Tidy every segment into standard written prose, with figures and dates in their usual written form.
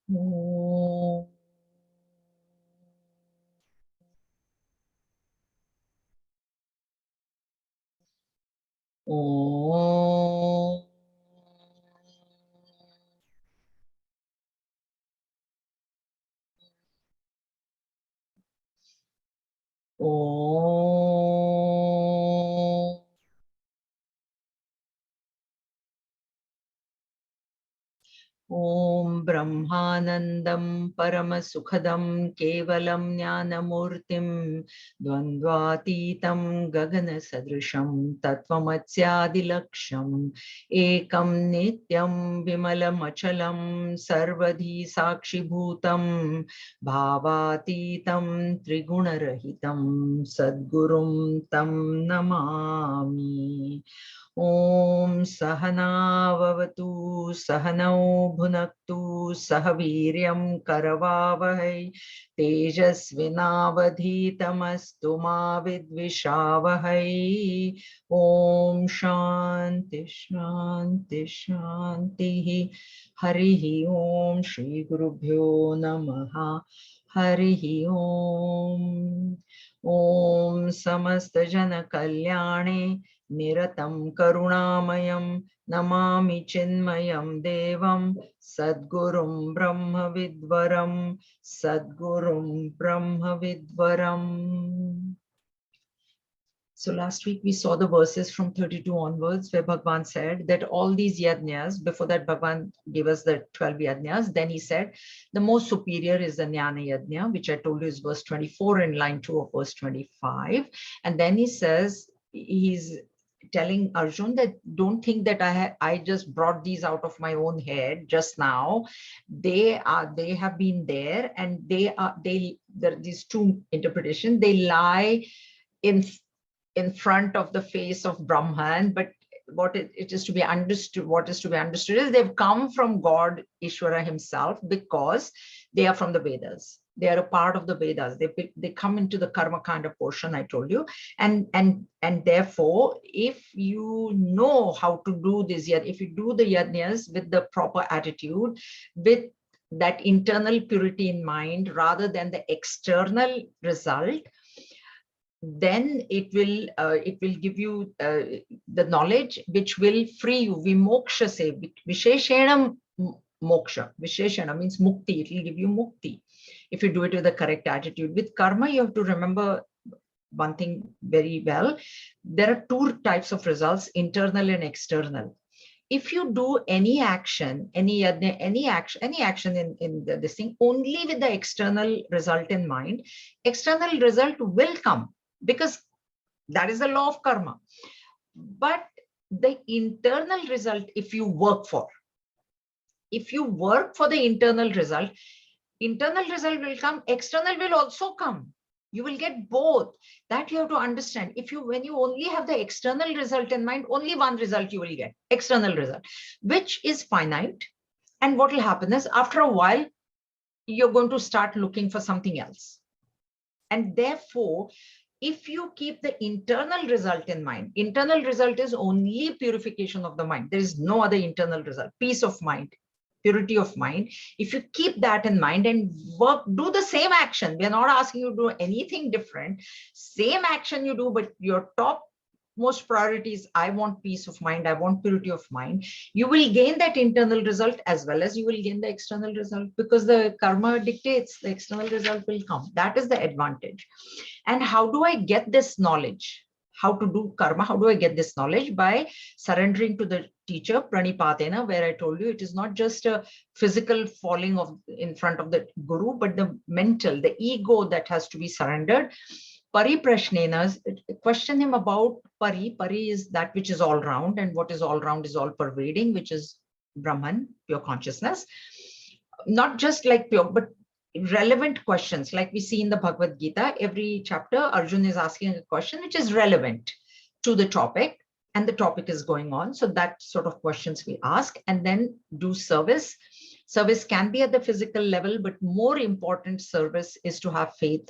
Om. Om. Om. Om Brahmanandam Paramasukadam Kevalam Jnanamurtim Dvandvatitam Gagana Sadrisham Tattvamatsyaadilaksham Ekam Nityam Vimalam Achalam Sarvadhi Sakshi Bhutam Bhavatitam Trigunarahitam Sadgurum Tam Namami. Om Sahana Vavatu Sahanau Bhunaktu Sahaviryam Karavavahai Tejasvinavadhitamastu ma vidvishavahai. Om Shanti Shanti Shanti. Harihi Om Shri Gurubhyo Namaha. Harihi Om. Om Samasta Jana Kalyane Niratam Karunamayam Namami Chinmayam Devam Sadgurum Brahma Vidvaram Sadgurum Brahma Vidvaram. So last week we saw the verses from 32 onwards where Bhagavan said that all these yajnas, before that Bhagavan gave us the 12 yajnas, then he said the most superior is the Jnana Yajna, which I told you is verse 24 in line 2 of verse 25. And then he says, he's telling Arjun that don't think that I just brought these out of my own head just now. They have been there, and there are these two interpretations. They lie in front of the face of Brahman, but it is to be understood, what is to be understood is they've come from God Ishvara himself, because they are from the Vedas. They are a part of the Vedas. They come into the karma kind of portion I told you, and therefore, if you know how to do this, if you do the yajnas with the proper attitude, with that internal purity in mind rather than the external result, then it will give you the knowledge which will free you. Vimoksha se visheshanam moksha. Visheshana means mukti. It will give you mukti if you do it with the correct attitude. With karma, you have to remember one thing very well. There are two types of results: internal and external. If you do any action, any action in this thing only with the external result in mind, external result will come, because that is the law of karma. But the internal result, if you work for the internal result will come, external will also come. You will get both. That you have to understand. When you only have the external result in mind, only one result you will get, external result, which is finite. And what will happen is, after a while, you're going to start looking for something else. And therefore, if you keep the internal result in mind, internal result is only purification of the mind. There is no other internal result. Peace of mind, purity of mind. If you keep that in mind and do the same action, we are not asking you to do anything different. Same action you do, but your top most priority is, I want peace of mind, I want purity of mind. You will gain that internal result as well as you will gain the external result, because the karma dictates the external result will come. That is the advantage. And how do I get this knowledge? How to do karma? How do I get this knowledge? By surrendering to the teacher, pranipatena, where I told you it is not just a physical falling in front of the guru, but the mental, the ego that has to be surrendered. Pariprashnena, question him about pari. Pari is that which is all round, and what is all round is all pervading, which is Brahman, pure consciousness. Not just like pure, but relevant questions, like we see in the Bhagavad Gita. Every chapter, Arjun is asking a question which is relevant to the topic, and the topic is going on. So that sort of questions we ask, and then do service. Service can be at the physical level, but more important service is to have faith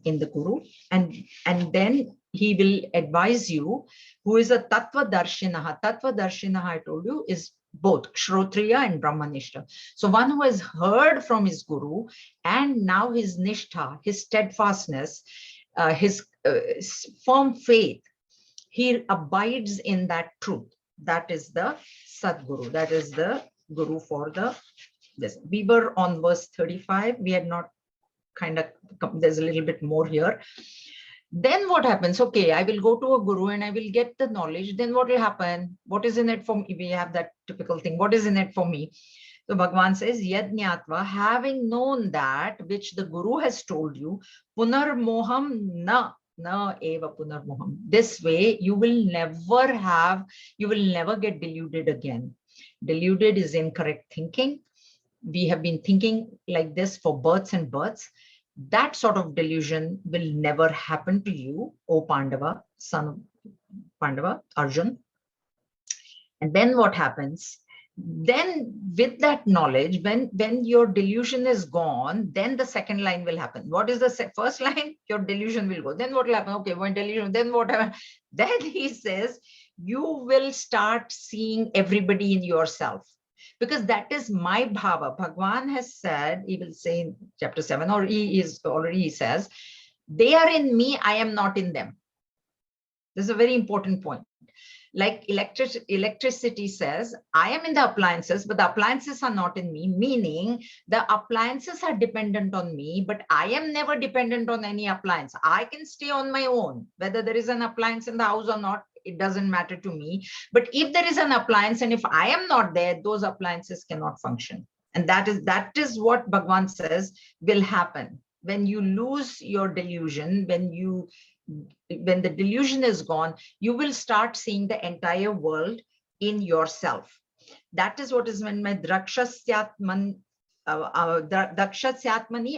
in the Guru. And then he will advise you, who is a Tattva Darshinaha. Tattva Darshinaha, I told you, is both Shrotriya and Brahmanishta. So one who has heard from his guru, and now his nishtha, his steadfastness, his firm faith, he abides in that truth. That is the Sadguru. That is the guru for the this. We were on verse 35. We had not kind of, there's a little bit more here. Then what happens? Okay, I will go to a guru and I will get the knowledge. Then what will happen? What is in it for me? We have that typical thing. What is in it for me? So Bhagavan says, Yadnyatva, having known that which the guru has told you, punar moham na eva punar moham. This way you will never get deluded again. Deluded is incorrect thinking. We have been thinking like this for births and births. That sort of delusion will never happen to you, O Pandava, son of Pandava, Arjun. And then what happens? Then with that knowledge, when your delusion is gone, then the second line will happen. What is the first line? Your delusion will go. Then what will happen? Okay, when delusion, then what happens? Then he says, you will start seeing everybody in yourself. Because that is my bhava. Bhagwan has said, he will say in chapter 7, or he says, they are in me, I am not in them. This is a very important point. Like electricity says, I am in the appliances, but the appliances are not in me, meaning the appliances are dependent on me, but I am never dependent on any appliance. I can stay on my own, whether there is an appliance in the house or not, it doesn't matter to me. But if there is an appliance and if I am not there, those appliances cannot function. And that is what Bhagavan says will happen. When you lose your delusion, when the delusion is gone, you will start seeing the entire world in yourself. That is what is meant by Drakshasyatmani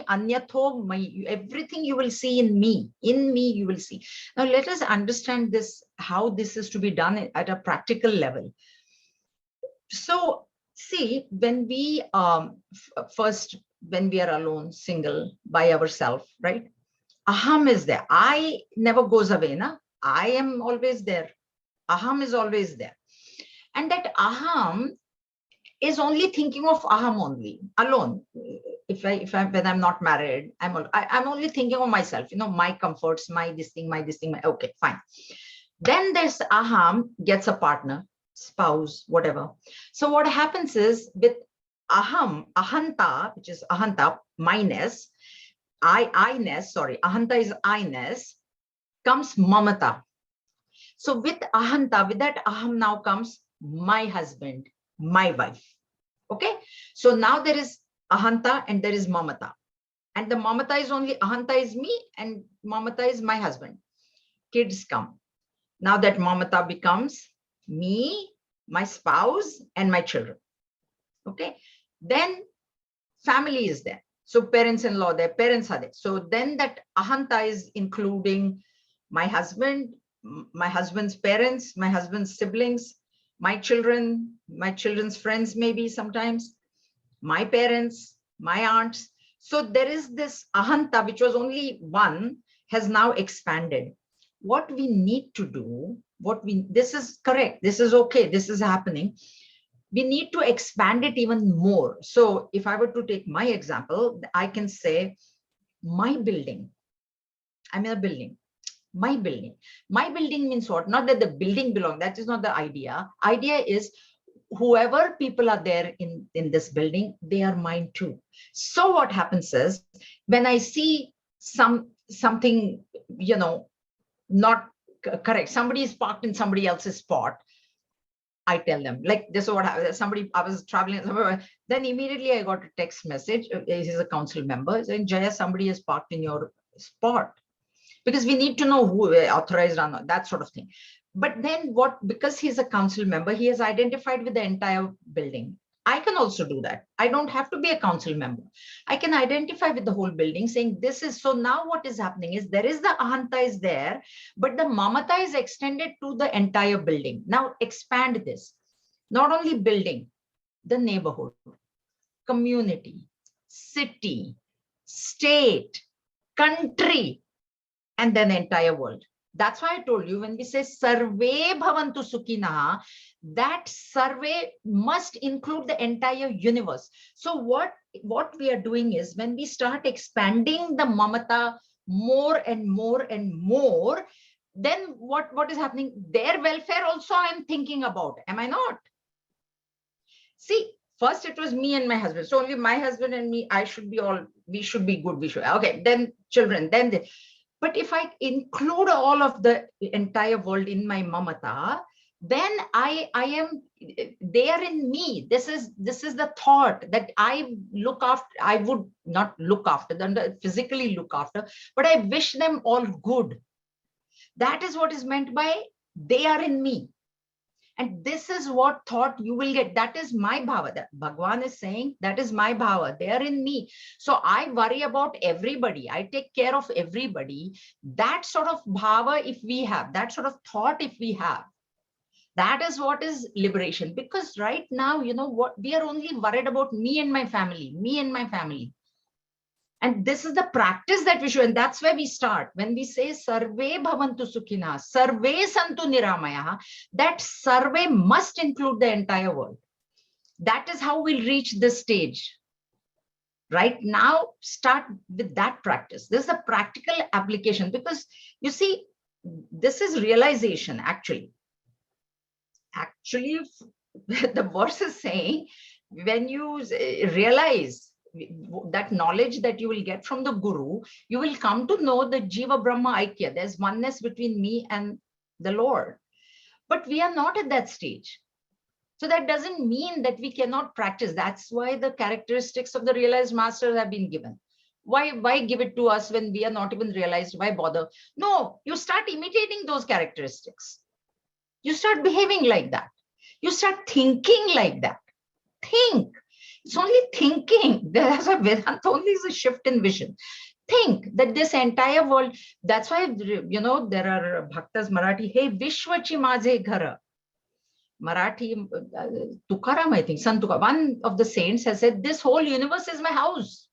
Anyatho. Everything you will see in me you will see. Now let us understand this, how this is to be done at a practical level. So see, when we first, when we are alone, single, by ourselves, right? Aham is there. I never goes away. Na? I am always there. Aham is always there. And that aham is only thinking of aham only, alone. When I'm not married, I'm only thinking of myself, my comforts, my this thing, okay, fine. Then there's aham gets a partner, spouse, whatever. So what happens is with aham, ahanta, which is ahanta, minus, ahanta is I-ness, comes mamata. So with ahanta, with that aham now comes my husband, my wife. Okay. So now there is ahanta and there is mamata. And the mamata is only, ahanta is me and mamata is my husband. Kids come. Now that mamata becomes me, my spouse, and my children. Okay. Then family is there. So parents-in-law, their parents are there. So then that ahanta is including my husband, my husband's parents, my husband's siblings, my children, my children's friends, maybe sometimes, my parents, my aunts. So there is this ahanta, which was only one, has now expanded. What we need to do, this is correct, this is okay, this is happening. We need to expand it even more. So if I were to take my example, I can say my building. I'm in a building. My building. My building means what? Not that the building belongs. That is not the idea. Idea is whoever people are there in this building, they are mine too. So what happens is when I see something, not correct, somebody is parked in somebody else's spot, I tell them, like this is what happened. I was traveling, then immediately I got a text message. He's a council member saying, Jaya, somebody is parked in your spot. Because we need to know who authorized or not, that sort of thing. But then because he's a council member, he has identified with the entire building. I can also do that. I don't have to be a council member. I can identify with the whole building saying this is, so now what is happening is there is the ahanta is there, but the mamata is extended to the entire building. Now expand this, not only building, the neighborhood, community, city, state, country, and then the entire world. That's why I told you when we say Sarve Bhavantu Sukhinaha, that survey must include the entire universe. So what we are doing is, when we start expanding the mamata more and more and more, then what is happening? Their welfare also I am thinking about, am I not? See, first it was me and my husband. So only my husband and me, we should be good. Okay, then children, but if I include all of the entire world in my mamata, then I am, they are in me. This is the thought that I look after. I would not look after them, physically look after, but I wish them all good. That is what is meant by they are in me. And this is what thought you will get. That is my bhava. That Bhagwan is saying, that is my bhava. They are in me. So I worry about everybody. I take care of everybody. That sort of bhava, if we have, that sort of thought, if we have, that is what is liberation. Because right now, you know what, we are only worried about me and my family, me and my family. And this is the practice that we should, and that's where we start. When we say Sarve Bhavantu Sukhina, Sarve Santu Niramaya, that survey must include the entire world. That is how we'll reach this stage. Right now, start with that practice. This is a practical application, because you see, this is realization actually. Actually, the verse is saying, when you realize that knowledge that you will get from the Guru, you will come to know the Jiva Brahma Aikya. There's oneness between me and the Lord. But we are not at that stage. So that doesn't mean that we cannot practice. That's why the characteristics of the realized masters have been given. Why give it to us when we are not even realized? Why bother? No, you start imitating those characteristics. You start behaving like that. You start thinking like that. Think. It's only thinking. There's a Vedanta only is a shift in vision. Think that this entire world, that's why, you know, there are bhaktas Marathi, hey, Vishwachi Maze Ghara. Marathi, Tukaram, I think, Sant Tukaram, one of the saints has said, this whole universe is my house.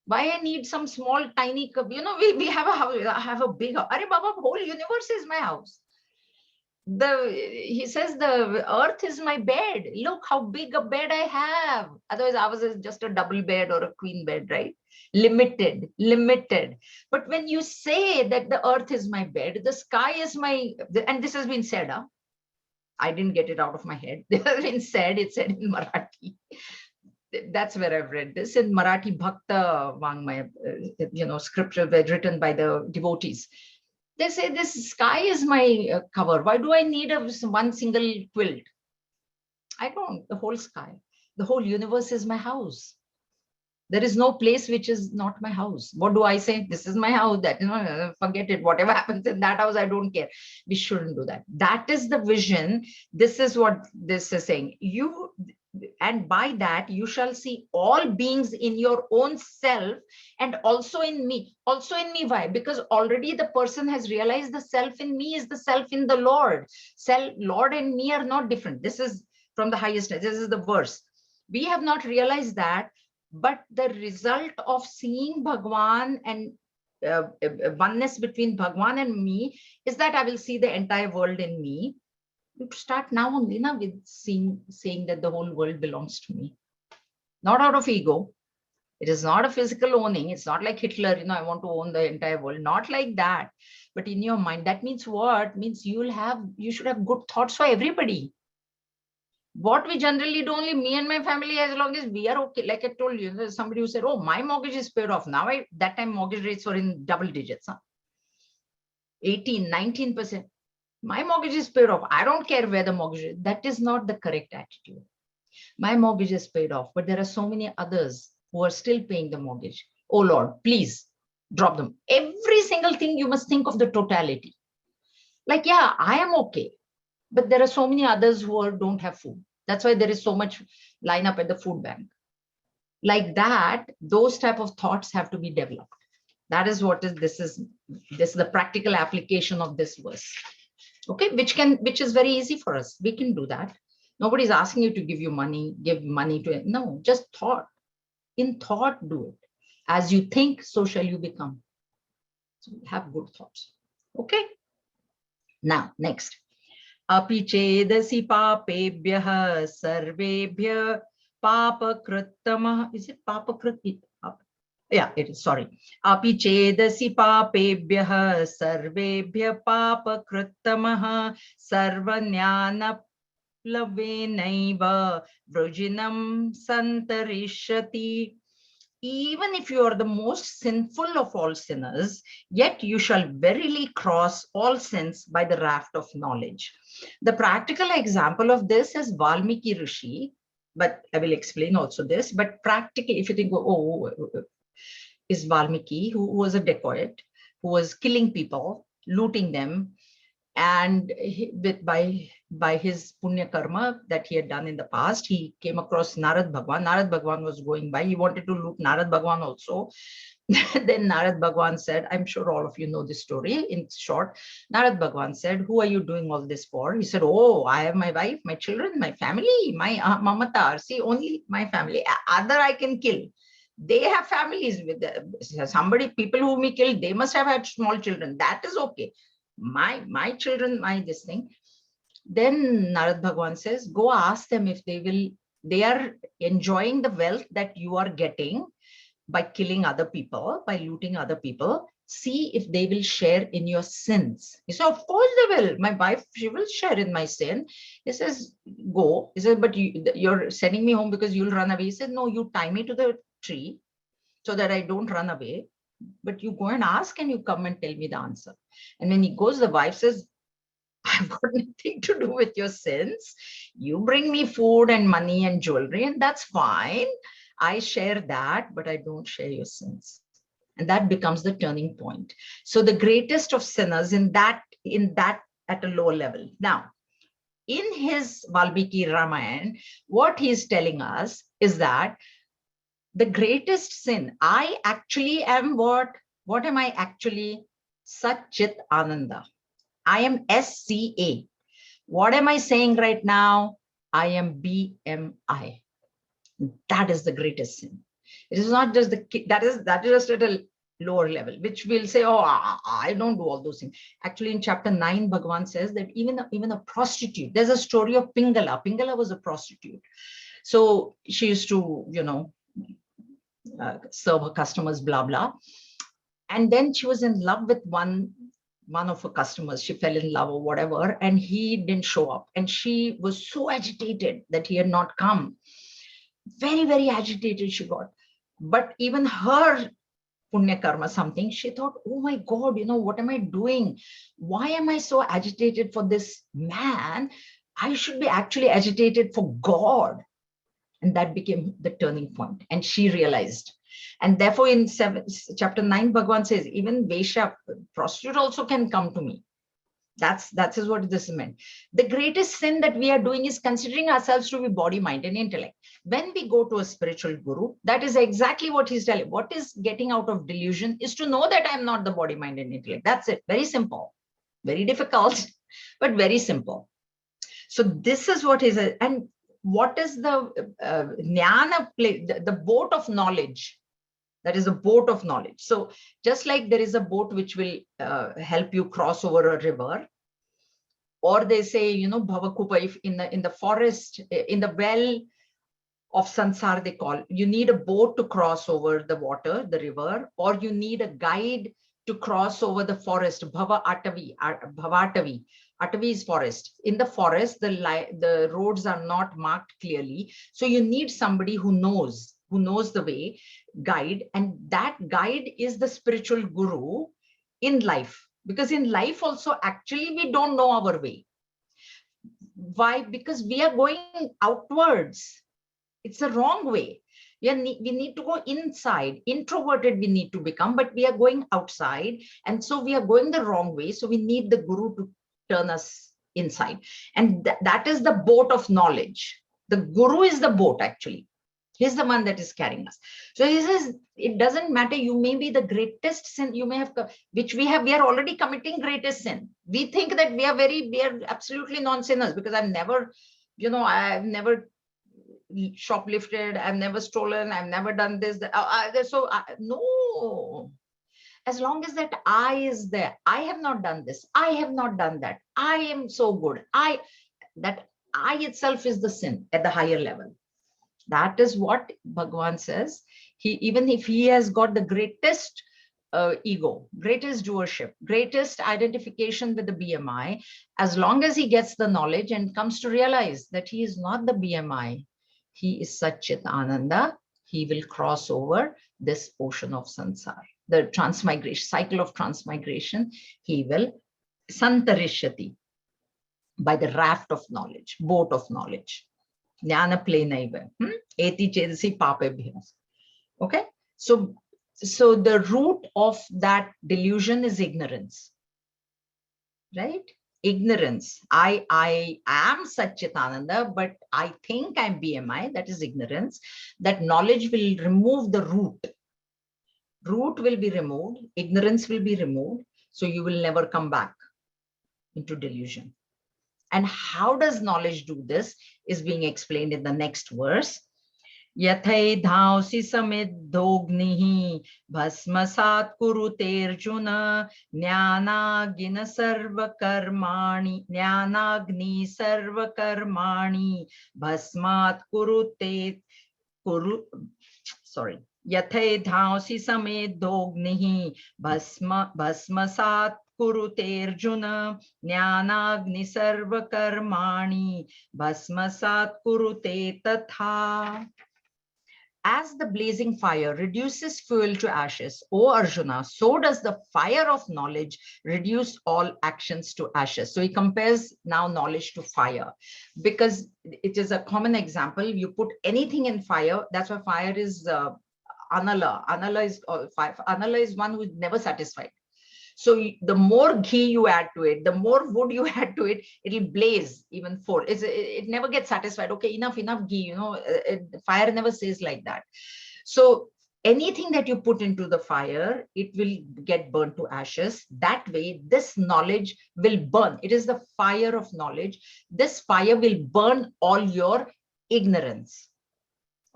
Why I need some small, tiny, you know, we have a house, I have a big house. Are Baba, whole universe is my house. He says the earth is my bed. Look how big a bed I have. Otherwise, ours is just a double bed or a queen bed, right? Limited. But when you say that the earth is my bed, the sky is my, and this has been said, I didn't get it out of my head. It has been said, it's said in Marathi. That's where I've read this in Marathi Bhakta Vangmaya, you know, scripture written by the devotees. They say this sky is my cover. Why do I need one single quilt? I don't. The whole sky, the whole universe is my house. There is no place which is not my house. What do I say? This is my house. That, you know, forget it. Whatever happens in that house, I don't care. We shouldn't do that. That is the vision. This is what this is saying. And by that you shall see all beings in your own self, and also in me. Why? Because already the person has realized the self in me is the self in the Lord. Lord and me are not different. This is from the highest. This is the verse. We have not realized that, but the result of seeing Bhagwan and oneness between Bhagwan and me is that I will see the entire world in me. You start now only now with saying that the whole world belongs to me, not out of ego. It is not a physical owning. It's not like Hitler, you know, I want to own the entire world. Not like that. But in your mind, that means what? Means you should have good thoughts for everybody. What we generally do, only me and my family, as long as we are okay. Like I told you, there's somebody who said, oh, my mortgage is paid off. Now, that time mortgage rates were in double digits, 18, 19%. My mortgage is paid off. I don't care where the mortgage is. That is not the correct attitude. My mortgage is paid off, but there are so many others who are still paying the mortgage. Oh Lord, please drop them. Every single thing you must think of the totality. Like, yeah, I am okay, but there are so many others who don't have food. That's why there is so much line up at the food bank. Like that, those type of thoughts have to be developed. That is what this is the practical application of this verse. Okay, which is very easy for us. We can do that. Nobody's asking you to give money to it. No, just thought. In thought, do it. As you think, so shall you become. So have good thoughts. Okay. Now, next. Api chedasi papebhyah sarvebhyah papakrittamah. Is it papakrit? Yeah, it is. Sorry. Api chedasi papebhyah sarvebhyah papakrittamah sarvanyana plavenaiva vrujinam santarishati. Even if you are the most sinful of all sinners, yet you shall verily cross all sins by the raft of knowledge. The practical example of this is Valmiki Rishi, but I will explain also this. But practically, if you think, oh, is Valmiki, who was a dacoit, who was killing people, looting them, and by his punya karma that he had done in the past, he came across Narad Bhagwan. Narad Bhagwan was going by. He wanted to loot Narad Bhagwan also. Then Narad Bhagwan said, I'm sure all of you know this story. In short, Narad Bhagwan said, who are you doing all this for? He said, oh, I have my wife, my children, my family, my mamatar. See, only my family. Other I can kill. They have families with somebody, people whom he killed, they must have had small children. That is okay. My children, my this thing. Then Narad Bhagwan says, go ask them if they are enjoying the wealth that you are getting by killing other people, by looting other people. See if they will share in your sins. He said, of course they will. My wife, she will share in my sin. He says, go. He said, but you're sending me home because you'll run away. He said, no, you tie me to the tree so that I don't run away. But you go and ask and you come and tell me the answer. And when he goes, the wife says, I've got nothing to do with your sins. You bring me food and money and jewelry, and that's fine. I share that, but I don't share your sins. And that becomes the turning point. So the greatest of sinners in that at a lower level. Now, in his Valmiki Ramayana, what he's telling us is that the greatest sin, I actually am what am I actually? Satchit Ananda. I am SCA. What am I saying right now? I am BMI. That is the greatest sin. It is not just that is just at a lower level, which will say, oh, I don't do all those things. Actually, in chapter 9, Bhagavan says that even a prostitute, there's a story of Pingala. Pingala was a prostitute. So she used to, serve her customers, blah, blah. And then she was in love with one of her customers. She fell in love or whatever, and he didn't show up. And she was so agitated that he had not come. Very, very agitated she got. But even her punya karma something, she thought, oh my God, what am I doing? Why am I so agitated for this man? I should be actually agitated for God. And that became the turning point. And she realized. And therefore, in chapter 9, Bhagavan says, even Vesha, prostitute also can come to me. That is what this meant. The greatest sin that we are doing is considering ourselves to be body, mind, and intellect. When we go to a spiritual guru, that is exactly what he's telling. What is getting out of delusion is to know that I'm not the body, mind, and intellect. That's it. Very simple. Very difficult, but very simple. So this is what is it. And what is the jnana play, the boat of knowledge? That is a boat of knowledge. So just like there is a boat which will help you cross over a river, or they say, Bhavakupa, if in the forest, in the well of Sansar, they call, you need a boat to cross over the water, the river, or you need a guide to cross over the forest, Bhavatavi. Atavi is forest. In the forest, the roads are not marked clearly. So you need somebody who knows the way, guide. And that guide is the spiritual guru in life. Because in life also, actually, we don't know our way. Why? Because we are going outwards. It's a wrong way. We need to go inside. Introverted we need to become, but we are going outside. And so we are going the wrong way. So we need the guru to turn us inside. And that is the boat of knowledge. The guru is the boat, actually. He's the one that is carrying us. So he says, it doesn't matter. You may be the greatest sin you may have, which we are already committing greatest sin. We think that we are absolutely non-sinners because I've never shoplifted, I've never stolen, I've never done this. No. as long as that I is there, I have not done this, I have not done that, I am so good, that I itself is the sin at the higher level. That is what Bhagavan says. Even if he has got the greatest ego, greatest doership, greatest identification with the BMI, as long as he gets the knowledge and comes to realize that he is not the BMI, he is Satchit Ananda, he will cross over this ocean of samsara, the transmigration, cycle of transmigration. He will santarishati, by the raft of knowledge, boat of knowledge. Jnana plenaiva. Eti chedasi papebhyam. Okay. So the root of that delusion is ignorance. Right? Ignorance. I am Satchitananda, but I think I'm BMI. That is ignorance. That knowledge will remove the root. Root will be removed. Ignorance will be removed. So you will never come back into delusion. And how does knowledge do this is being explained in the next verse. Yathai dhausi samidhognihi bhasmasat kuruterjuna jnanagni sarva karmani bhasmat Yathai dhausi samidhognihi bhasmasat Kuruterjuna jnanagni sarva karmani bhasmasat kurute tatha. As the blazing fire reduces fuel to ashes, O Arjuna, so does the fire of knowledge reduce all actions to ashes. So he compares now knowledge to fire, because it is a common example. You put anything in fire, that's why fire is anala. Anala is one who is never satisfied. So the more ghee you add to it, the more wood you add to it, it'll blaze even for it never gets satisfied. Okay, enough ghee, fire never says like that. So anything that you put into the fire, it will get burnt to ashes. That way, this knowledge will burn. It is the fire of knowledge. This fire will burn all your ignorance.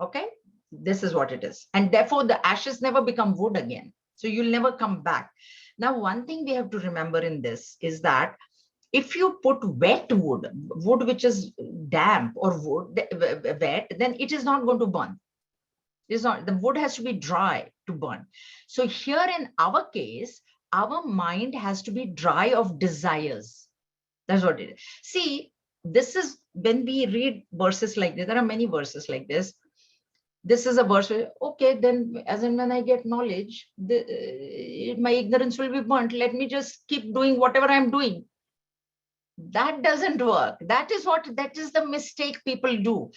Okay, this is what it is. And therefore, the ashes never become wood again. So you'll never come back. Now, one thing we have to remember in this is that if you put wet wood which is damp or wood wet, then it is not going to burn. It is not. The wood has to be dry to burn. So here in our case, our mind has to be dry of desires. That's what it is. See, this is when we read verses like this. There are many verses like this. This is a verse where, okay, then as and when I get knowledge, my ignorance will be burnt. Let me just keep doing whatever I'm doing. That doesn't work. That is the mistake people do.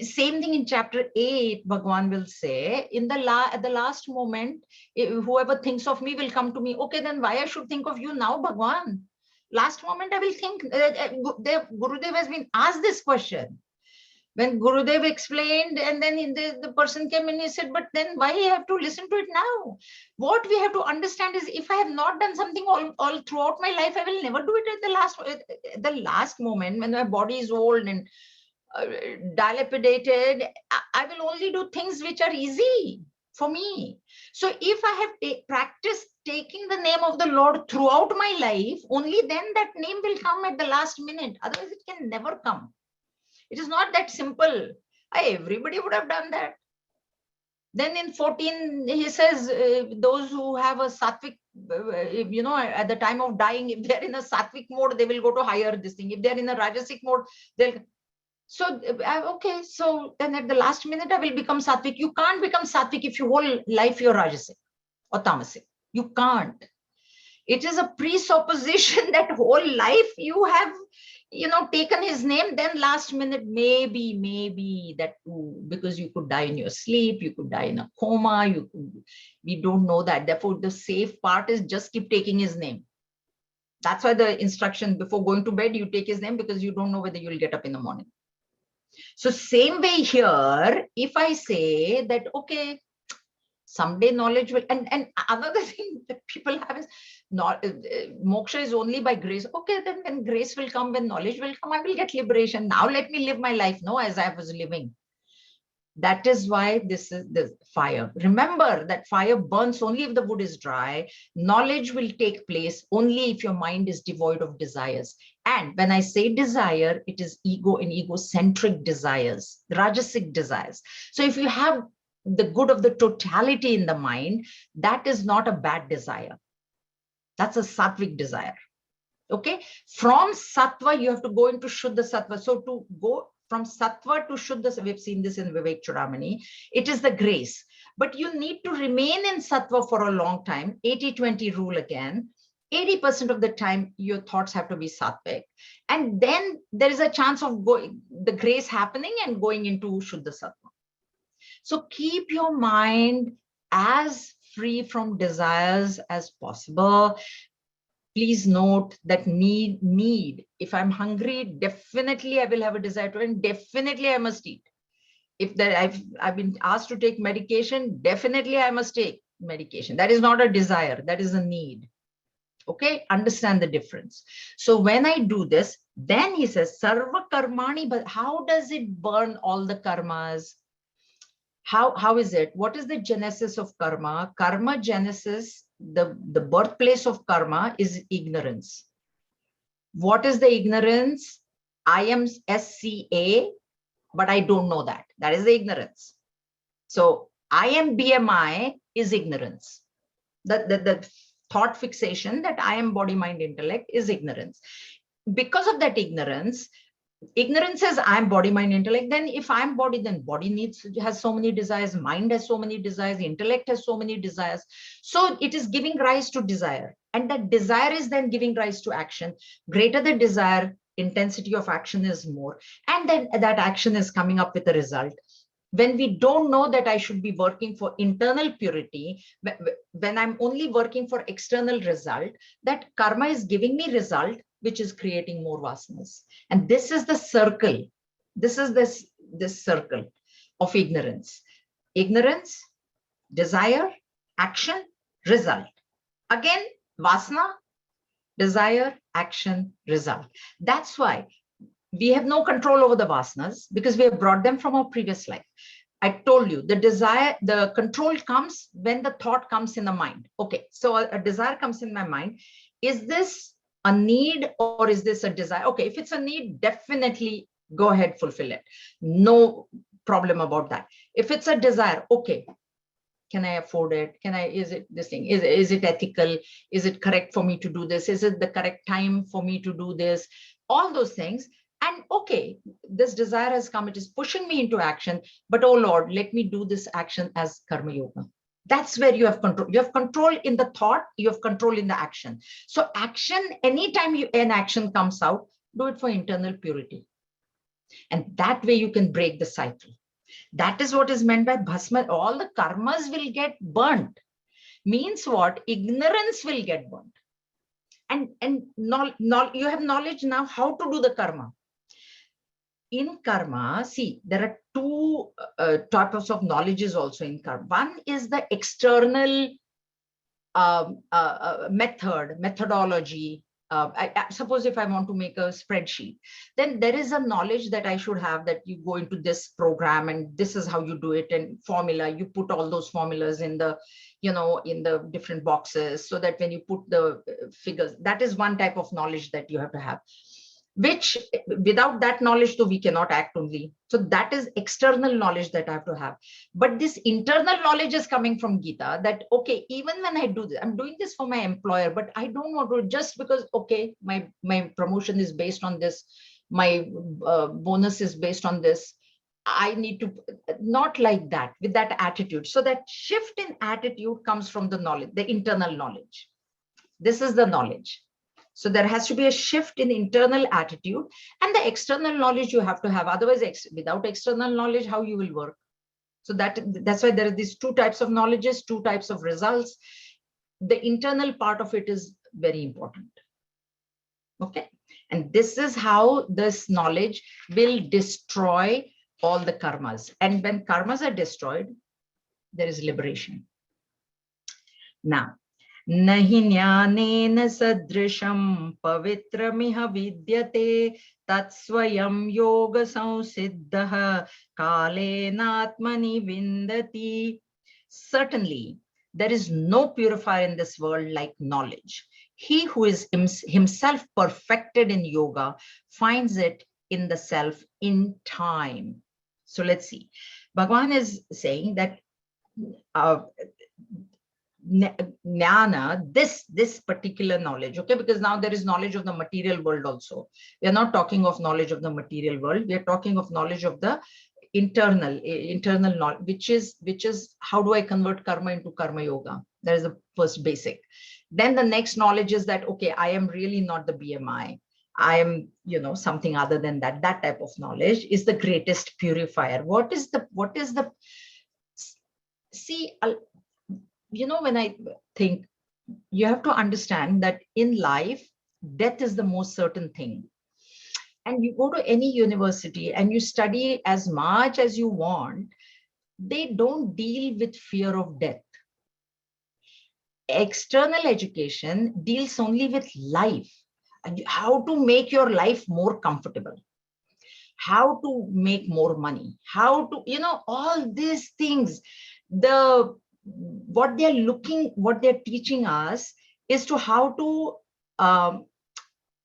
Same thing in chapter 8, Bhagavan will say, at the last moment, whoever thinks of me will come to me. Okay, then why I should think of you now, Bhagavan? Last moment I will think. Gurudev has been asked this question. When Gurudev explained, and then the person came and he said, but then why you have to listen to it now? What we have to understand is, if I have not done something all throughout my life, I will never do it at the last moment when my body is old and dilapidated. I will only do things which are easy for me. So if I have practiced taking the name of the Lord throughout my life, only then that name will come at the last minute. Otherwise, it can never come. It is not that simple. Everybody would have done that. Then in 14, he says, those who have a sattvic, at the time of dying, if they're in a sattvic mode, they will go to higher this thing. If they're in a rajasic mode, they'll. So, okay, so then at the last minute, I will become sattvic. You can't become sattvic if your whole life you're rajasic or tamasic. You can't. It is a presupposition that whole life you have, taken his name, then last minute, maybe that too, because you could die in your sleep, you could die in a coma, we don't know that. Therefore, the safe part is just keep taking his name. That's why the instruction before going to bed, you take his name, because you don't know whether you'll get up in the morning. So same way here, if I say that, okay, someday knowledge will, and another thing that people have is not moksha is only by grace. Okay, then when grace will come, when knowledge will come, I will get liberation. Now let me live my life, no, as I was living. That is why this is the fire. Remember that fire burns only if the wood is dry. Knowledge will take place only if your mind is devoid of desires. And when I say desire, it is ego and egocentric desires, rajasic desires. So if you have the good of the totality in the mind, that is not a bad desire. That's a sattvic desire. Okay. From sattva, you have to go into Shuddha sattva. So to go from sattva to Shuddha, we've seen this in Vivek Chudamani, it is the grace. But you need to remain in sattva for a long time. 80-20 rule again. 80% of the time, your thoughts have to be sattvic. And then there is a chance of the grace happening and going into Shuddha sattva. So keep your mind as free from desires as possible. Please note that need. If I'm hungry, definitely I will have a desire to, and definitely I must eat. If I've been asked to take medication, definitely I must take medication. That is not a desire, that is a need. Okay, understand the difference. So when I do this, then he says, Sarva Karmani, but how does it burn all the karmas? How is it? What is the genesis of karma? Karma genesis, the birthplace of karma is ignorance. What is the ignorance? I am SCA, but I don't know that. That is the ignorance. So I am BMI is ignorance. The thought fixation that I am body, mind, intellect is ignorance. Because of that ignorance says I'm body, mind, intellect. Then if I'm body, then body has so many desires, mind has so many desires, intellect has so many desires. So it is giving rise to desire. And that desire is then giving rise to action. Greater the desire, intensity of action is more. And then that action is coming up with a result. When we don't know that I should be working for internal purity, when I'm only working for external result, that karma is giving me result, which is creating more vasanas. And this is the circle. This is this circle of ignorance. Ignorance, desire, action, result. Again, vasana, desire, action, result. That's why we have no control over the vasanas, because we have brought them from our previous life. I told you the desire, the control comes when the thought comes in the mind. Okay, so a desire comes in my mind. Is this a need or is this a desire? Okay, if it's a need, definitely go ahead, fulfill it. No problem about that. If it's a desire, okay, can I afford it? Is it this thing? Is it ethical? Is it correct for me to do this? Is it the correct time for me to do this? All those things. And okay, this desire has come, it is pushing me into action, but oh Lord, let me do this action as karma yoga. That's where you have control. You have control in the thought, you have control in the action. So action, anytime an action comes out, do it for internal purity. And that way you can break the cycle. That is what is meant by bhasma. All the karmas will get burnt. Means what? Ignorance will get burnt. And you have knowledge now how to do the karma. In karma, see, there are two types of knowledges also in karma. One is the external methodology. Suppose if I want to make a spreadsheet, then there is a knowledge that I should have, that you go into this program and this is how you do it, and formula, you put all those formulas in the, in the different boxes, so that when you put the figures, that is one type of knowledge that you have to have. Which without that knowledge, though, we cannot act only. So that is external knowledge that I have to have. But this internal knowledge is coming from Gita, that, okay, even when I do this, I'm doing this for my employer, but I don't want to, just because, okay, my promotion is based on this, my bonus is based on this, I need to, not like that, with that attitude. So that shift in attitude comes from the knowledge, the internal knowledge. This is the knowledge. So there has to be a shift in internal attitude, and the external knowledge you have to have. Otherwise, without external knowledge, how you will work? So that's why there are these two types of knowledges, two types of results. The internal part of it is very important. Okay. And this is how this knowledge will destroy all the karmas. And when karmas are destroyed, there is liberation. Now, Nahi jnanena sadrisham pavitramiha vidyate tatsvayam yoga samsiddhah kalenatmani vindati. Certainly, there is no purifier in this world like knowledge. He who is himself perfected in yoga finds it in the self in time. So let's see. Bhagavan is saying that jnana, this particular knowledge, okay, because now there is knowledge of the material world also. We are not talking of knowledge of the material world. We are talking of knowledge of the internal knowledge, which is how do I convert karma into karma yoga? That is the first basic. Then the next knowledge is that, okay, I am really not the BMI. I am, something other than that. That type of knowledge is the greatest purifier. What is the see, when I think, you have to understand that in life, death is the most certain thing. And you go to any university and you study as much as you want, they don't deal with fear of death. External education deals only with life, and how to make your life more comfortable, how to make more money, how to, all these things. What they're teaching us is to how to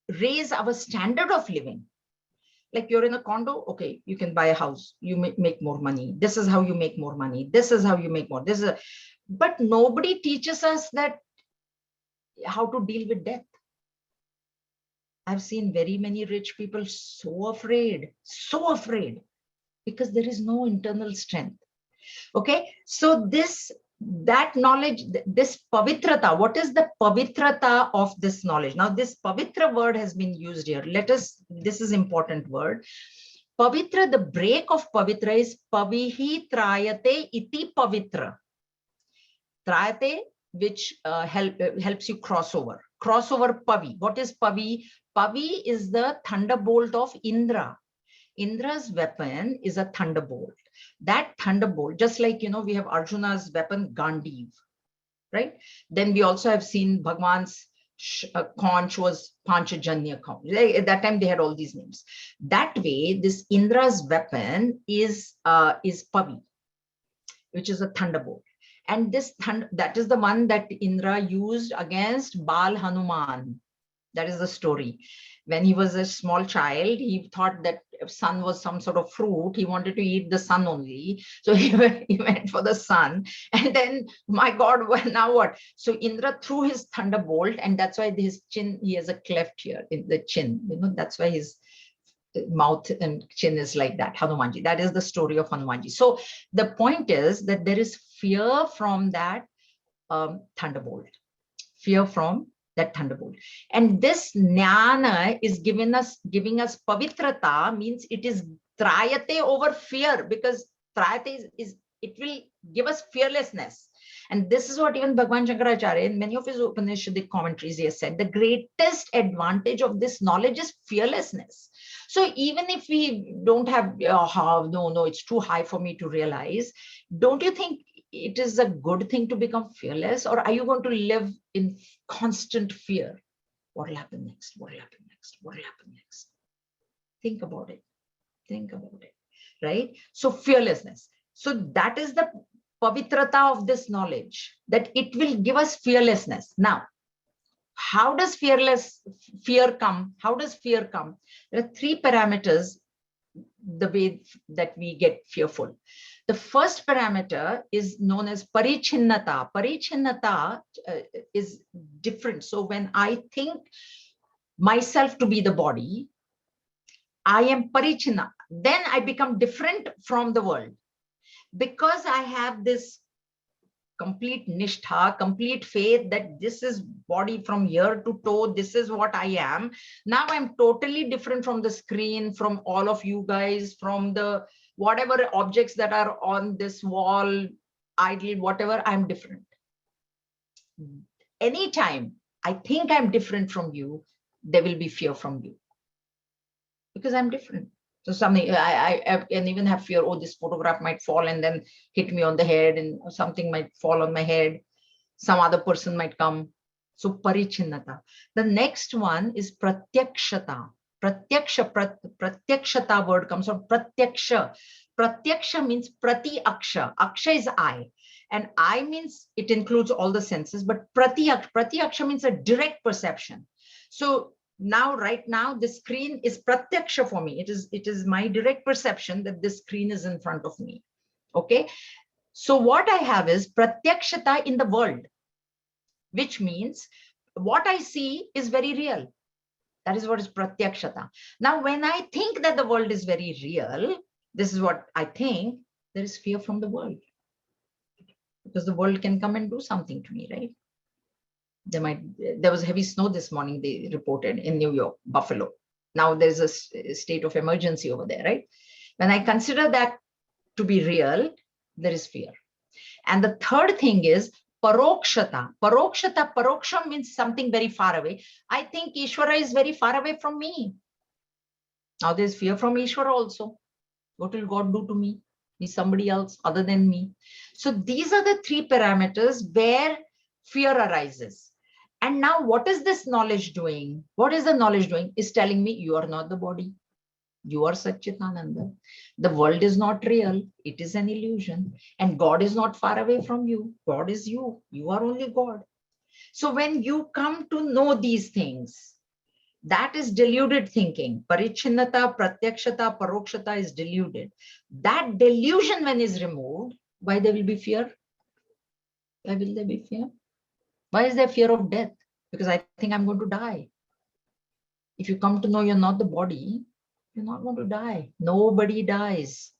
raise our standard of living. Like you're in a condo, okay, you can buy a house, you make more money. This is how you make more money. This is how you make more. But nobody teaches us that how to deal with death. I've seen very many rich people so afraid, because there is no internal strength. Okay, so that knowledge, this pavitrata, what is the pavitrata of this knowledge? Now, this pavitra word has been used here. This is important word. Pavitra, the break of pavitra is pavihi trayate iti pavitra. Trayate, which helps you crossover. Crossover pavi. What is pavi? Pavi is the thunderbolt of Indra. Indra's weapon is a thunderbolt. That thunderbolt, just like, we have Arjuna's weapon, Gandiv, right? Then we also have seen Bhagwan's conch was Panchajanya conch. At that time, they had all these names. That way, this Indra's weapon is Pavi, which is a thunderbolt. And that is the one that Indra used against Bal Hanuman. That is the story. When he was a small child, he thought that sun was some sort of fruit. He wanted to eat the sun only. So he went for the sun. And then, my God, now what? So Indra threw his thunderbolt, and that's why his chin, he has a cleft here in the chin. That's why his mouth and chin is like that, Hanumanji. That is the story of Hanumanji. So the point is that there is fear from that thunderbolt. Fear from that thunderbolt. And this jnana is giving us pavitrata, means it is trayate over fear, because trayate is it will give us fearlessness. And this is what even Bhagavan Shankaracharya, in many of his Upanishadic commentaries, he has said, the greatest advantage of this knowledge is fearlessness. So even if we don't have, no, it's too high for me to realize, don't you think it is a good thing to become fearless? Or are you going to live in constant fear? What will happen next? What will happen next? What will happen next? Think about it. Right? So fearlessness. So that is the pavitrata of this knowledge, that it will give us fearlessness. Now, how does fear come? How does fear come? There are three parameters, the way that we get fearful. The first parameter is known as parichinnata. Parichinnata is different. So when I think myself to be the body, I am parichinna. Then I become different from the world. Because I have this complete nishtha, complete faith that this is body from ear to toe, this is what I am. Now I'm totally different from the screen, from all of you guys, from the whatever objects that are on this wall, idle, whatever, I'm different. Anytime I think I'm different from you, there will be fear from you, because I'm different. So something I can even have fear, oh, this photograph might fall and then hit me on the head, and something might fall on my head. Some other person might come So parichinnata. The next one is pratyakshata. Pratyakshata word comes from pratyaksha. Pratyaksha means prati aksha. Aksha is I. And I means it includes all the senses, but pratyaksha means a direct perception. So now, right now, the screen is pratyaksha for me. It is my direct perception that this screen is in front of me. Okay. So what I have is pratyakshata in the world, which means what I see is very real. That is what is pratyakshata. Now, when I think that the world is very real, this is what I think, there is fear from the world. Because the world can come and do something to me, right? There was heavy snow this morning, they reported in New York, Buffalo. Now there's a state of emergency over there, right? When I consider that to be real, there is fear. And the third thing is parokshata. Paroksha means something very far away. I think Ishvara is very far away from me. Now there's fear from Ishvara also. What will God do to me? He's somebody else other than me. So these are the three parameters where fear arises. And now what is this knowledge doing? What is the knowledge doing? Is telling me you are not the body. You are Satchitananda. The world is not real. It is an illusion. And God is not far away from you. God is you. You are only God. So when you come to know these things, that is deluded thinking. Parichinnata, pratyakshata, parokshata is deluded. That delusion, when is removed, why there will be fear? Why will there be fear? Why is there fear of death? Because I think I'm going to die. If you come to know you're not the body, you're not going to die. Nobody dies.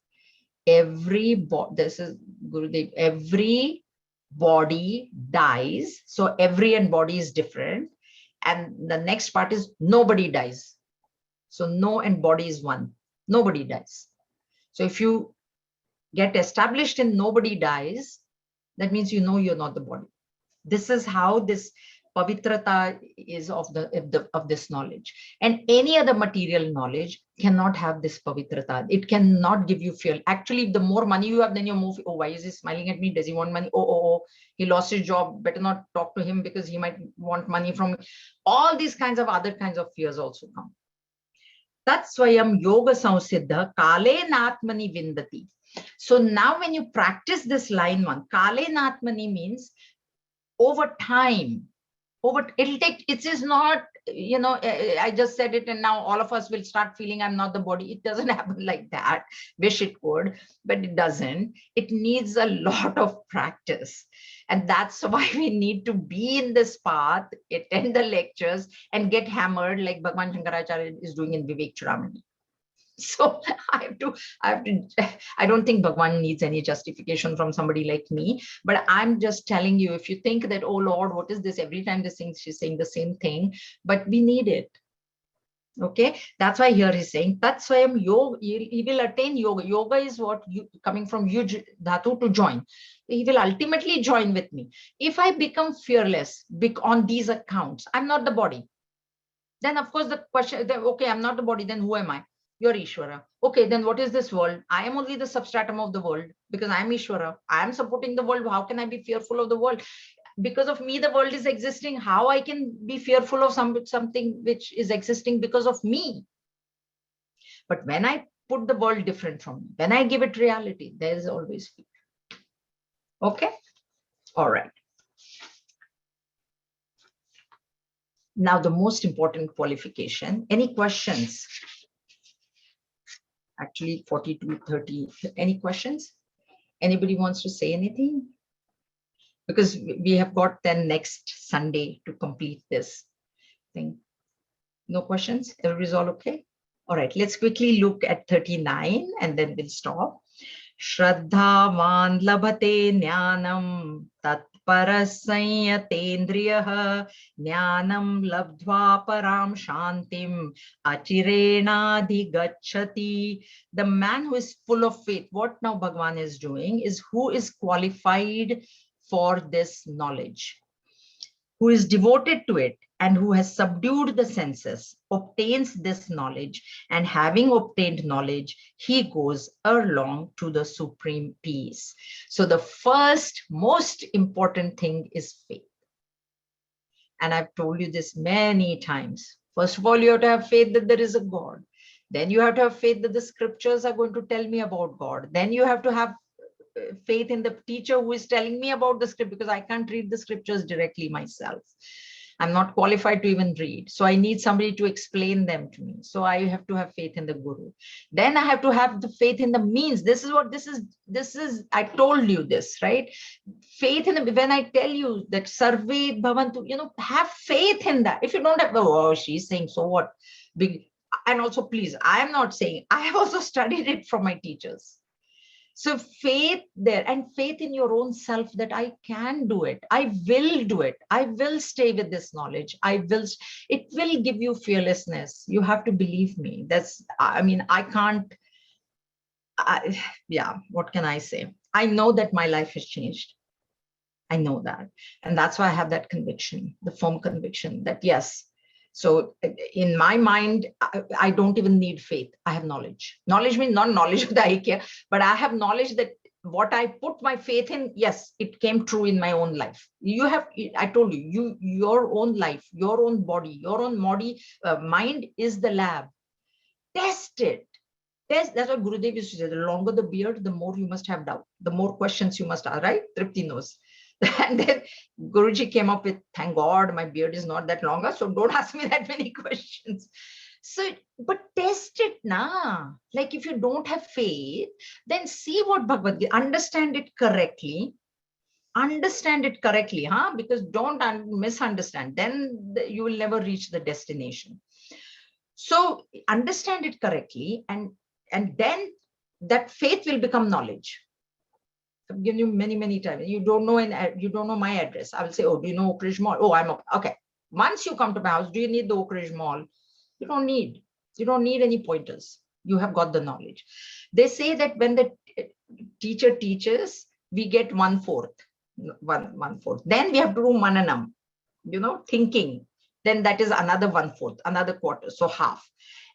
This is Gurudev, every body dies. So every and body is different. And the next part is nobody dies. So no and body is one. Nobody dies. So if you get established in nobody dies, that means you know you're not the body. This is how this pavitrata is of this knowledge. And any other material knowledge cannot have this pavitrata. It cannot give you fear. Actually, the more money you have, then you're more, oh, why is he smiling at me? Does he want money? Oh, he lost his job. Better not talk to him because he might want money from me. All these kinds of other kinds of fears also come. Tatsvayam yoga samsiddha kale natmani vindati. So now when you practice this line one, kale natmani means over time, it'll take, it is not, I just said it and now all of us will start feeling I'm not the body. It doesn't happen like that. Wish it could, but it doesn't. It needs a lot of practice. And that's why we need to be in this path, attend the lectures and get hammered like Bhagwan Shankaracharya is doing in Vivek Chudamani. So I don't think Bhagwan needs any justification from somebody like me, but I'm just telling you, if you think that, oh Lord, what is this? Every time she's saying the same thing, but we need it. Okay, that's why here he's saying Tatsvayam yoga, he will attain yoga. Yoga is what coming from yuj dhatu, to join. He will ultimately join with me. If I become fearless on these accounts, I'm not the body. Then of course the question, okay, I'm not the body, then who am I? You're Ishvara. Okay, then what is this world? I am only the substratum of the world because I am Ishvara. I am supporting the world. How can I be fearful of the world? Because of me, the world is existing. How I can be fearful of something which is existing because of me? But when I put the world different from me, when I give it reality, there is always fear. Okay? All right. Now, the most important qualification. Any questions? Actually, 42:30. Any questions? Anybody wants to say anything? Because we have got then next Sunday to complete this thing. No questions? Everybody's all okay? All right, let's quickly look at 39 and then we'll stop. Shraddhavan labhate jnanam tatparasanyatendriyah jnanam labdhva param shantim achirenadhigacchati. The man who is full of faith, what now Bhagavan is doing is who is qualified for this knowledge, who is devoted to it and who has subdued the senses, obtains this knowledge, and having obtained knowledge, he goes along to the supreme peace. So the first most important thing is faith. And I've told you this many times. First of all, you have to have faith that there is a God. Then you have to have faith that the scriptures are going to tell me about God. Then you have to have faith in the teacher who is telling me about the script, because I can't read the scriptures directly myself. I'm not qualified to even read. So I need somebody to explain them to me. So I have to have faith in the guru. Then I have to have the faith in the means. This is, I told you this, right? Faith in the, when I tell you that sarve bhavantu, have faith in that. If you don't have, oh, she's saying, so what? Big, and also, please, I am not saying, I have also studied it from my teachers. So faith there, and faith in your own self that I can do it. I will do it. I will stay with this knowledge. It will give you fearlessness. You have to believe me. I can't, yeah, what can I say? I know that my life has changed. I know that. And that's why I have that conviction, the firm conviction that yes. So in my mind, I don't even need faith. I have knowledge. Knowledge means not knowledge of the Aikya, but I have knowledge that what I put my faith in, yes, it came true in my own life. I told you, your own life, your own body, mind is the lab. Test it. That's what Gurudev used to say. The longer the beard, the more you must have doubt. The more questions you must ask, right? Tripti knows. And then Guruji came up with, thank God my beard is not that longer, so don't ask me that many questions. So, but test it na. Like if you don't have faith, then see what Bhagavad Gita, understand it correctly, huh? Because don't misunderstand. Then you will never reach the destination. So understand it correctly, and then that faith will become knowledge. I've given you many times. You don't know my address. I will say, oh, do you know Oak Ridge Mall? Oh, I'm okay. Once you come to my house, do you need the Oak Ridge Mall? You don't need any pointers. You have got the knowledge. They say that when the teacher teaches, we get 1/4. Then we have to do mananam, thinking. Then that is another 1/4, another quarter, so half.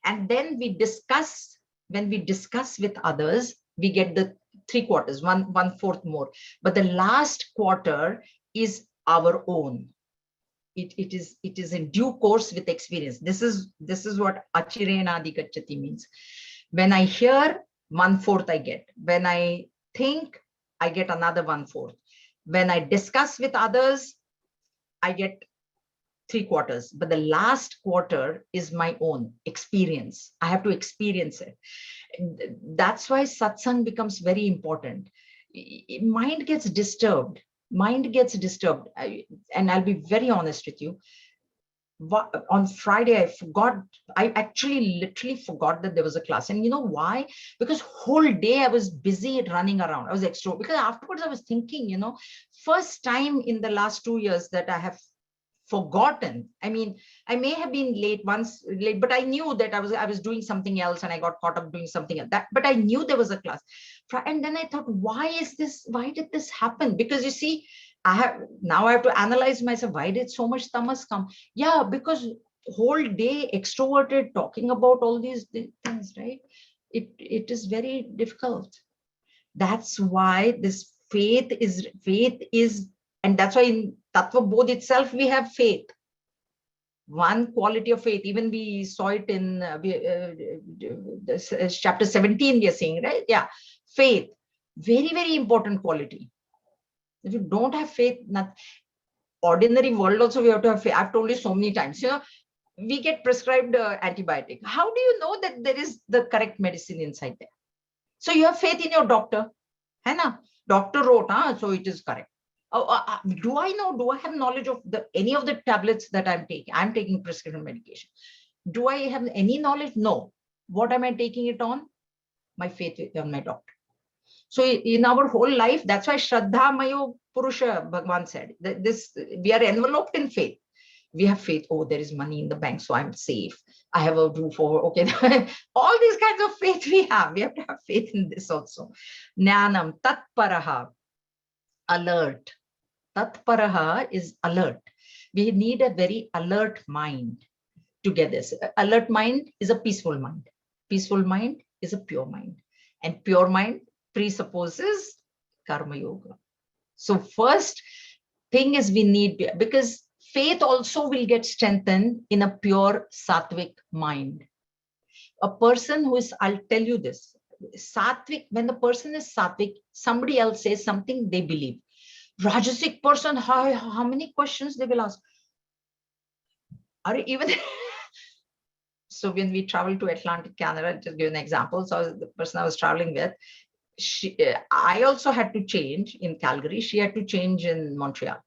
And then we discuss. When we discuss with others, we get the 3/4, 1/4 more. But the last quarter is our own. It is in due course with experience. This is what achirena adhikachati means. When I hear, 1/4 I get. When I think, I get another 1/4. When I discuss with others, I get 3/4. But the last quarter is my own experience. I have to experience it. That's why satsang becomes very important. Mind gets disturbed. And I'll be very honest with you. On Friday, I actually literally forgot that there was a class. And you know why? Because whole day I was busy running around. I was extrovert. Because afterwards I was thinking, first time in the last 2 years that I have forgotten. I mean, I may have been late, but I knew that I was doing something else and I got caught up doing something else. But I knew there was a class. And then I thought, why did this happen? Because you see, I have to analyze myself. Why did so much tamas come? Yeah, because whole day extroverted talking about all these things, right? It is very difficult. That's why this faith is, and that's why in Tattva Bodh itself, we have faith. One quality of faith, even we saw it in chapter 17, we are saying, right? Yeah, faith, very, very important quality. If you don't have faith, ordinary world also we have to have faith. I've told you so many times, we get prescribed antibiotic. How do you know that there is the correct medicine inside there? So you have faith in your doctor. Hai na? Doctor wrote, so it is correct. Do I have knowledge of any of the tablets that I'm taking? I'm taking prescription medication. Do I have any knowledge? No. What am I taking it on? My faith on my doctor. So in our whole life, that's why Shraddha Mayo Purusha, Bhagavan said, we are enveloped in faith. We have faith. Oh, there is money in the bank, so I'm safe. I have a roof over. Okay, all these kinds of faith we have. We have to have faith in this also. Jnanam tatparaha, alert. Tatparaha is alert. We need a very alert mind to get this. Alert mind is a peaceful mind. Peaceful mind is a pure mind. And pure mind presupposes karma yoga. So first thing is we need, because faith also will get strengthened in a pure sattvic mind. A person who is, I'll tell you this, sattvic, when the person is sattvic, somebody else says something, they believe. Rajasic person, how many questions they will ask? Are even so when we travel to Atlantic Canada, just give an example. So the person I was traveling with, I also had to change in Calgary. She had to change in Montreal.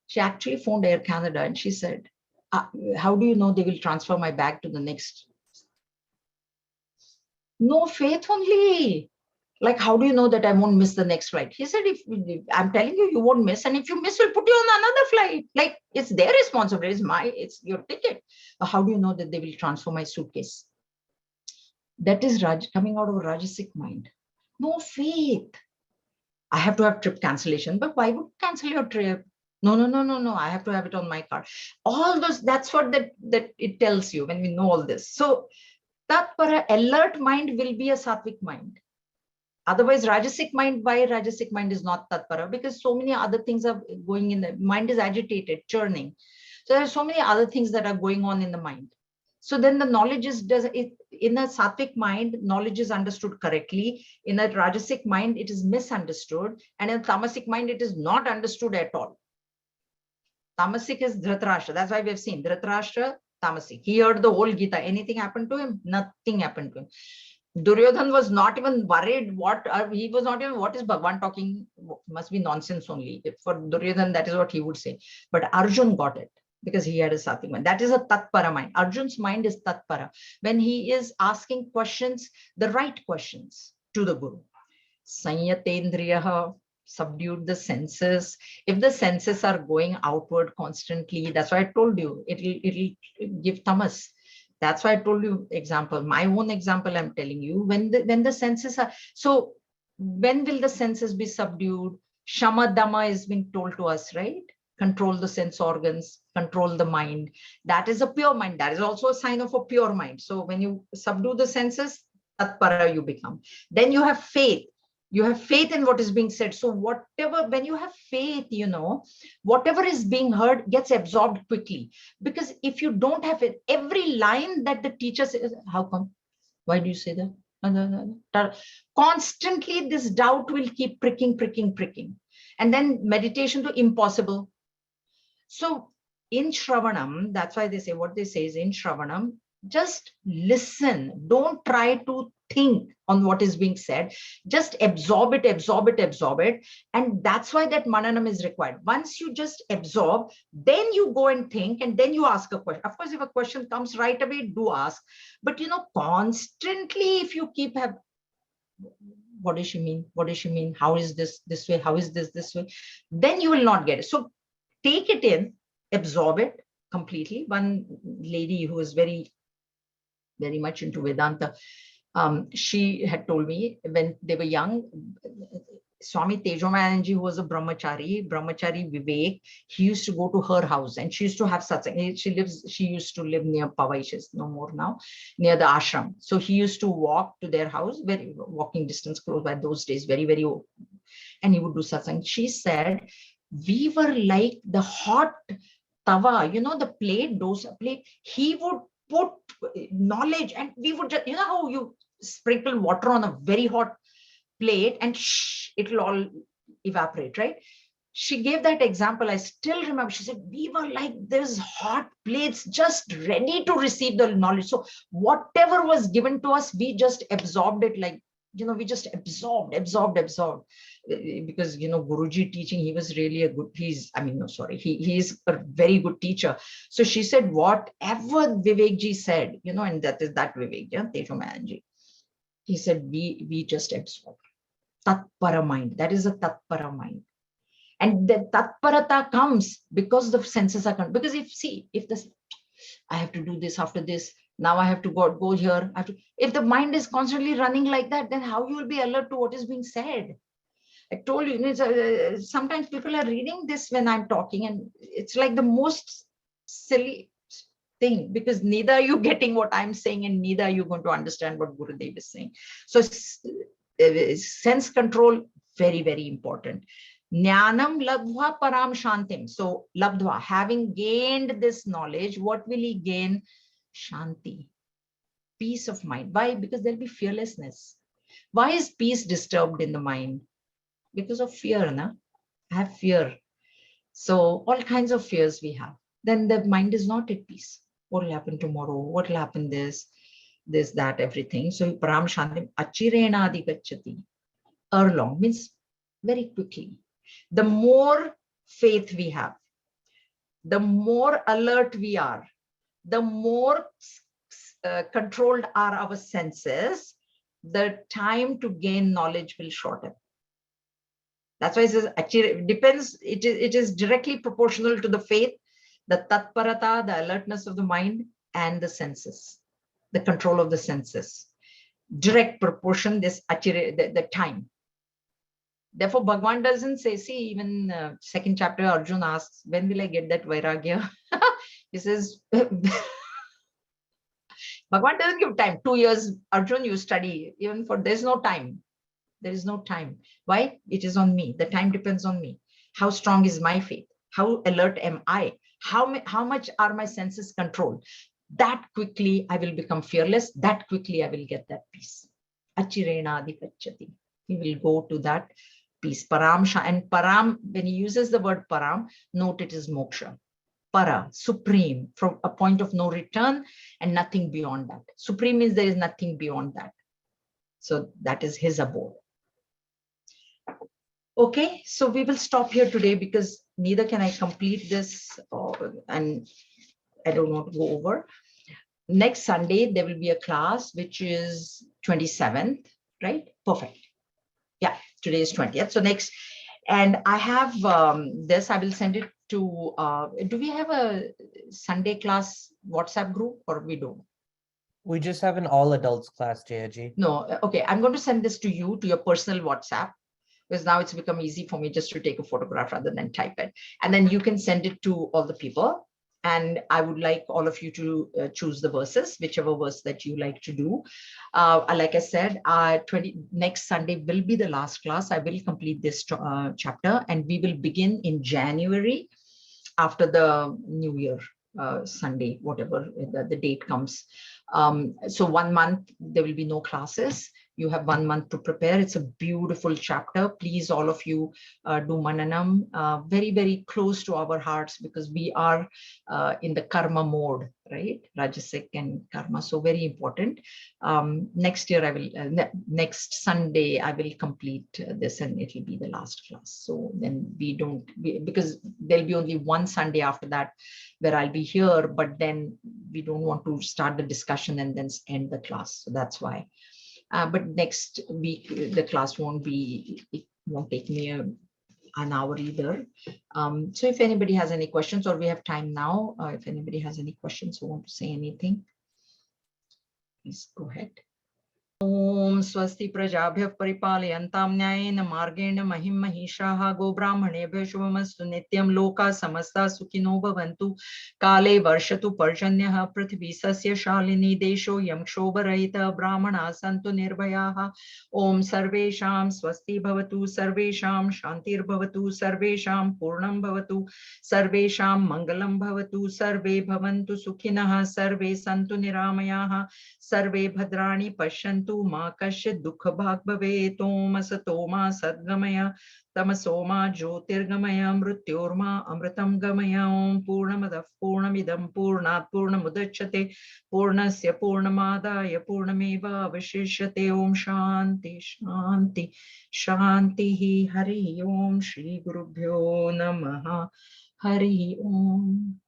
She actually phoned Air Canada and she said, how do you know they will transfer my bag to the next? No, faith only. Like, how do you know that I won't miss the next flight? He said, if I'm telling you, you won't miss. And if you miss, we'll put you on another flight. Like, it's their responsibility. It's your ticket. How do you know that they will transfer my suitcase? That is coming out of a Rajasic mind. No faith. I have to have trip cancellation, but why would you cancel your trip? No. I have to have it on my card. All those, that's what that it tells you when we know all this. So that alert mind will be a sattvic mind. Otherwise, Rajasic mind, why Rajasic mind is not tatpara? Because so many other things are going in the mind, is agitated, churning. So there are so many other things that are going on in the mind. So then the knowledge is, in a sattvic mind, knowledge is understood correctly. In a Rajasic mind, it is misunderstood. And in a Tamasic mind, it is not understood at all. Tamasic is Dhritarashtra. That's why we have seen Dhritarashtra, Tamasic. He heard the whole Gita. Anything happened to him? Nothing happened to him. Duryodhan was not even worried he was not even, what is Bhagwan talking? Must be nonsense only. For Duryodhan, that is what he would say. But Arjun got it because he had a sattvic mind. That is a tatpara mind. Arjun's mind is tatpara. When he is asking questions, the right questions to the Guru. Sanyatendriyaha, subdued the senses. If the senses are going outward constantly, that's why I told you, it'll give tamas. That's why I told you example, my own example I'm telling you, when the senses are, so when will the senses be subdued? Shama Dhamma is being told to us, right? Control the sense organs, control the mind. That is a pure mind. That is also a sign of a pure mind. So when you subdue the senses, tatpara you become. Then you have faith. You have faith in what is being said. So whatever, when you have faith, whatever is being heard gets absorbed quickly. Because if you don't have it, every line that the teacher says, how come? Why do you say that? Constantly, this doubt will keep pricking. And then meditation to impossible. So in Shravanam, that's why they say, what they say is in Shravanam, just listen. Don't try to think on what is being said. Just absorb it. And that's why that mananam is required. Once you just absorb, then you go and think, and then you ask a question. Of course, if a question comes right away, do ask. But constantly, if you keep what does she mean? How is this way? How is this way? Then you will not get it. So take it in, absorb it completely. One lady who is very, very much into Vedanta, she had told me when they were young, Swami Tejomayanji, who was a brahmachari Vivek, he used to go to her house and she used to have satsang. She used to live near Powai, she's no more now, near the ashram. So he used to walk to their house, very walking distance close by those days, very, very old. And he would do satsang. She said, we were like the hot tawa, the plate, dosa plate. He would put knowledge and we would just, how you sprinkle water on a very hot plate and it'll all evaporate, right? She gave that example. I still remember. She said, we were like this hot plates just ready to receive the knowledge. So whatever was given to us, we just absorbed it like, we just absorbed. Because, Guruji teaching, he was really he is a very good teacher. So she said, whatever Vivekji said, and that is that Vivek, Tejomayanji. He said, we just absorb. Tatpara mind. That is a tatpara mind. And the tatparata comes because the senses are coming. Because if this, I have to do this after this, now I have to go here. If the mind is constantly running like that, then how you will be alert to what is being said? I told you, sometimes people are reading this when I'm talking, and it's like the most silly thing, because neither are you getting what I'm saying and neither are you going to understand what Gurudev is saying. So sense control very, very important. Jnanam labdhva param shantim. So labdhva, having gained this knowledge, what will he gain? Shanti, peace of mind. Why? Because there'll be fearlessness. Why is peace disturbed in the mind? Because of fear, na? I have fear. So all kinds of fears we have. Then the mind is not at peace. What will happen tomorrow? What will happen this, that, everything. So param shantim achirena adhigacchati. Erlong means very quickly. The more faith we have, the more alert we are, the more controlled are our senses, the time to gain knowledge will shorten. That's why it says actually it depends. It is directly proportional to the faith, the tatparata, the alertness of the mind, and the senses, the control of the senses. Direct proportion, this the time. Therefore, Bhagavan doesn't say, see, even second chapter, Arjun asks, when will I get that vairagya? He says, Bhagavan doesn't give time. 2 years, Arjun, you study. Even for, there's no time. There is no time. Why? It is on me. The time depends on me. How strong is my faith? How alert am I? How much are my senses controlled? That quickly I will become fearless. That quickly I will get that peace. Achirena adhikacchati. He will go to that peace. Param, and param, when he uses the word param, note it is moksha. Para, supreme, from a point of no return and nothing beyond that. Supreme means there is nothing beyond that. So that is his abode. Okay, so we will stop here today because neither can I complete this and I don't want to go over. Next Sunday, there will be a class, which is 27th, right? Perfect. Yeah, today is 20th. So next, and I have this, I will send it to, do we have a Sunday class WhatsApp group or we don't? We just have an all adults class, Jayaji. No, okay, I'm going to send this to you, to your personal WhatsApp, because now it's become easy for me just to take a photograph rather than type it. And then you can send it to all the people. And I would like all of you to choose the verses, whichever verse that you like to do. Like I said, next Sunday will be the last class. I will complete this chapter and we will begin in January after the New Year. Sunday, whatever the date comes. So 1 month, there will be no classes. You have 1 month to prepare. It's a beautiful chapter. Please, all of you do mananam, very, very close to our hearts because we are in the karma mode, right? Rajasic and karma. So very important. Next year, I will, next Sunday, I will complete this and it will be the last class. So then because there'll be only one Sunday after that where I'll be here, but then we don't want to start the discussion and then end the class. So that's why. But next week, the class it won't take me an hour either. So if anybody has any questions, or we have time now, if anybody has any questions or want to say anything, please go ahead. Om swasti prajabhya paripalayantam nyayena margena mahim mahishaha go brahmanebhyo shubhamastu nityam loka samasta sukhino bhavantu kale varshatu parjanyah prithvi sasya shalini desho yam kshobarahita brahmana santu nirbhayaha. Om sarvesham swasti bhavatu sarvesham shantir bhavatu sarvesham purnam bhavatu sarvesham mangalam bhavatu sarve bhavantu sukhinah sarve santu niramayaha sarve bhadrani pashyantu ma kasyit dukha bhag bhavet. Om asato ma sadgamaya tamaso ma jyotirgamaya mrityorma amritam gamaya. Om purnamadav purnamidam purnat purnamudachyate purnasya purnamadaya purnameva avashishyate. Om shanti shanti shanti. Hari Om. Shri Gurubhyo Namaha. Hari Om.